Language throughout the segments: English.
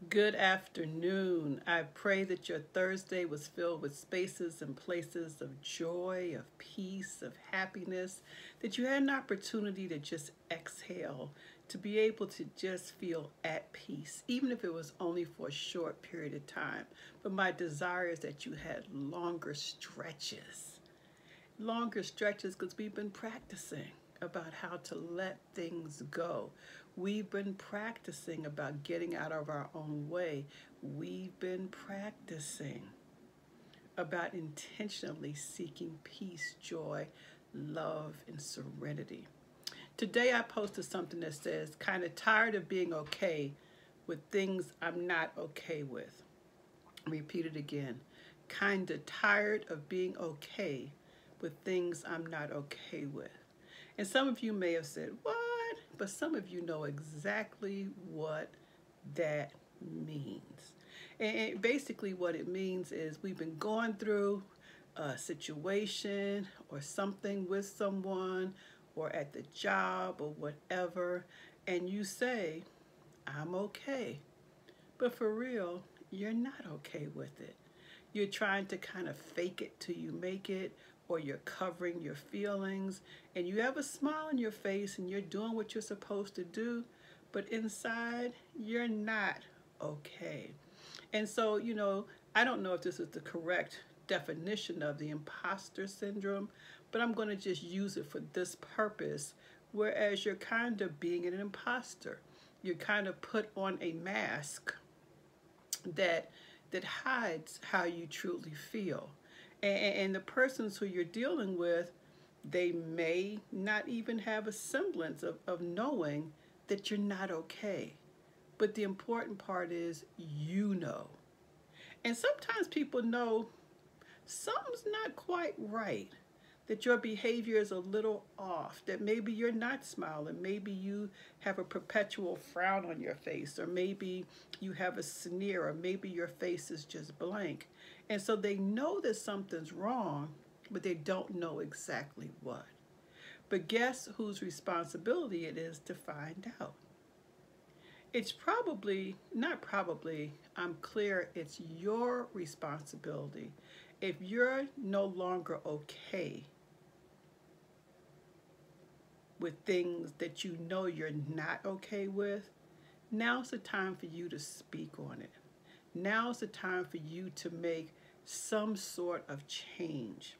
Good afternoon. I pray that your Thursday was filled with spaces and places of joy, of peace, of happiness, that you had an opportunity to just exhale, to be able to just feel at peace, even if it was only for a short period of time. But my desire is that you had longer stretches because we've been practicing about how to let things go. We've been practicing about getting out of our own way. We've been practicing about intentionally seeking peace, joy, love, and serenity. Today I posted something that says, kind of tired of being okay with things I'm not okay with. Repeat it again. Kind of tired of being okay with things I'm not okay with. And some of you may have said, what? But some of you know exactly what that means. And basically, what it means is we've been going through a situation or something with someone or at the job or whatever, and you say, I'm okay. But for real, you're not okay with it. You're trying to kind of fake it till you make it, or you're covering your feelings, and you have a smile on your face and you're doing what you're supposed to do, but inside, you're not okay. And so, I don't know if this is the correct definition of the imposter syndrome, but I'm going to just use it for this purpose. Whereas you're kind of being an imposter, you kind of put on a mask that hides how you truly feel. And the persons who you're dealing with, they may not even have a semblance of knowing that you're not okay. But the important part is you know. And sometimes people know something's not quite right, that your behavior is a little off, that maybe you're not smiling, maybe you have a perpetual frown on your face, or maybe you have a sneer, or maybe your face is just blank. And so they know that something's wrong, but they don't know exactly what. But guess whose responsibility it is to find out? It's probably, not probably, I'm clear it's your responsibility. If you're no longer okay with things that you know you're not okay with, now's the time for you to speak on it. Now's the time for you to make some sort of change.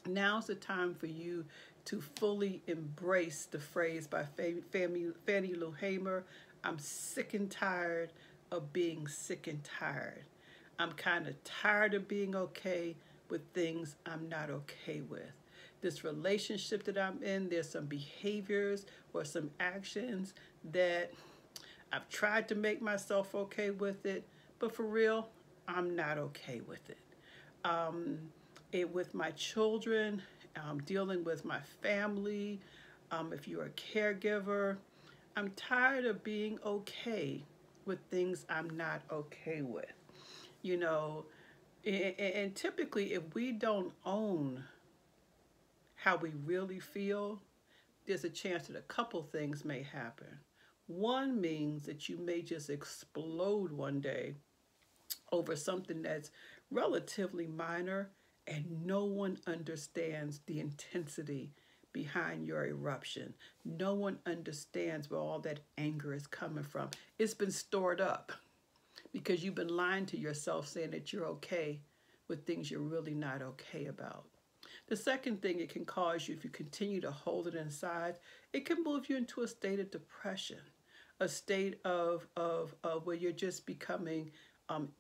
Now's the time for you to fully embrace the phrase by Fannie Lou Hamer, I'm sick and tired of being sick and tired. I'm kind of tired of being okay with things I'm not okay with. This relationship that I'm in, there's some behaviors or some actions that I've tried to make myself okay with it, but for real, I'm not okay with it. Um, with my children, dealing with my family, if you're a caregiver, I'm tired of being okay with things I'm not okay with. You know, and typically, if we don't own how we really feel, there's a chance that a couple things may happen. One means that you may just explode one day over something that's relatively minor and no one understands the intensity behind your eruption. No one understands where all that anger is coming from. It's been stored up because you've been lying to yourself saying that you're okay with things you're really not okay about. The second thing it can cause you, if you continue to hold it inside, it can move you into a state of depression, a state of where you're just becoming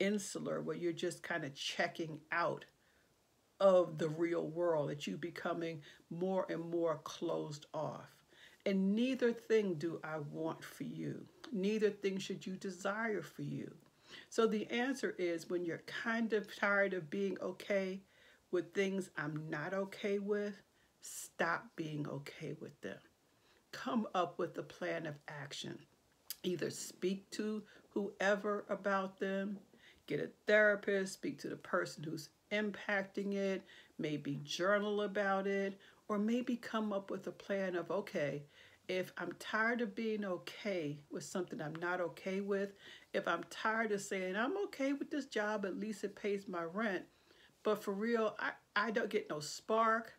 insular, where you're just kind of checking out of the real world, that you're becoming more and more closed off. And neither thing do I want for you. Neither thing should you desire for you. So the answer is, when you're kind of tired of being okay with things I'm not okay with, stop being okay with them. Come up with a plan of action. Either speak to whoever about them, get a therapist, speak to the person who's impacting it, maybe journal about it, or maybe come up with a plan of, okay, if I'm tired of being okay with something I'm not okay with, if I'm tired of saying I'm okay with this job, at least it pays my rent, but for real, I don't get no spark.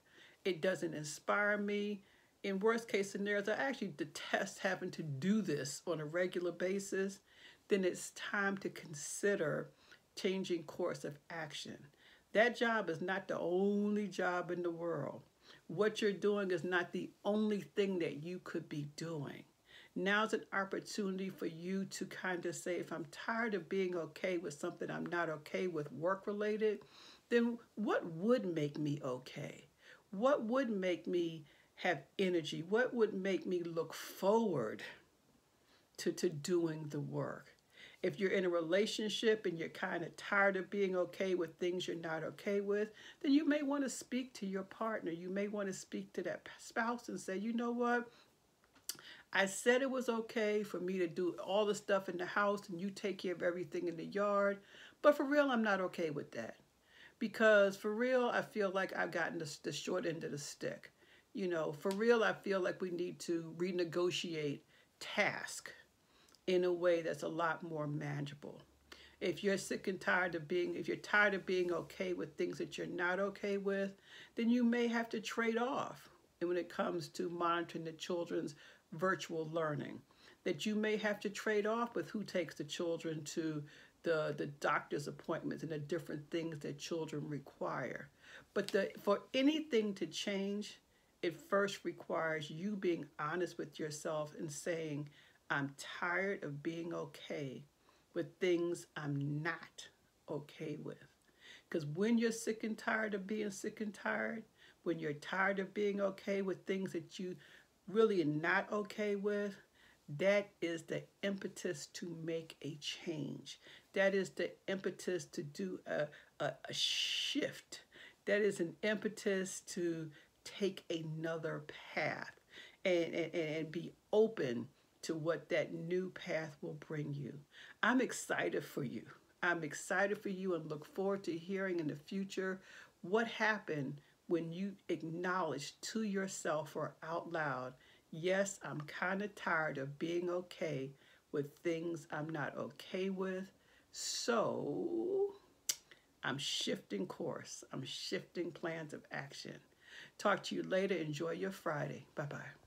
It doesn't inspire me. In worst case scenarios, I actually detest having to do this on a regular basis. Then it's time to consider changing course of action. That job is not the only job in the world. What you're doing is not the only thing that you could be doing. Now's an opportunity for you to kind of say, if I'm tired of being okay with something I'm not okay with work related, then what would make me okay? What would make me have energy? What would make me look forward to doing the work? If you're in a relationship and you're kind of tired of being okay with things you're not okay with, then you may want to speak to your partner. You may want to speak to that spouse and say, you know what? I said it was okay for me to do all the stuff in the house and you take care of everything in the yard, but for real, I'm not okay with that. Because for real, I feel like I've gotten the short end of the stick. You know, for real, I feel like we need to renegotiate tasks in a way that's a lot more manageable. If you're sick and tired of being, if you're tired of being okay with things that you're not okay with, then you may have to trade off. And when it comes to monitoring the children's virtual learning, that you may have to trade off with who takes the children to the doctor's appointments and the different things that children require. But for anything to change, it first requires you being honest with yourself and saying, I'm tired of being okay with things I'm not okay with. Because when you're sick and tired of being sick and tired, when you're tired of being okay with things that you really are not okay with, that is the impetus to make a change. That is the impetus to do a shift. That is an impetus to take another path and be open to what that new path will bring you. I'm excited for you. I'm excited for you and look forward to hearing in the future what happened when you acknowledge to yourself or out loud, yes, I'm kind of tired of being okay with things I'm not okay with. So I'm shifting course. I'm shifting plans of action. Talk to you later. Enjoy your Friday. Bye-bye.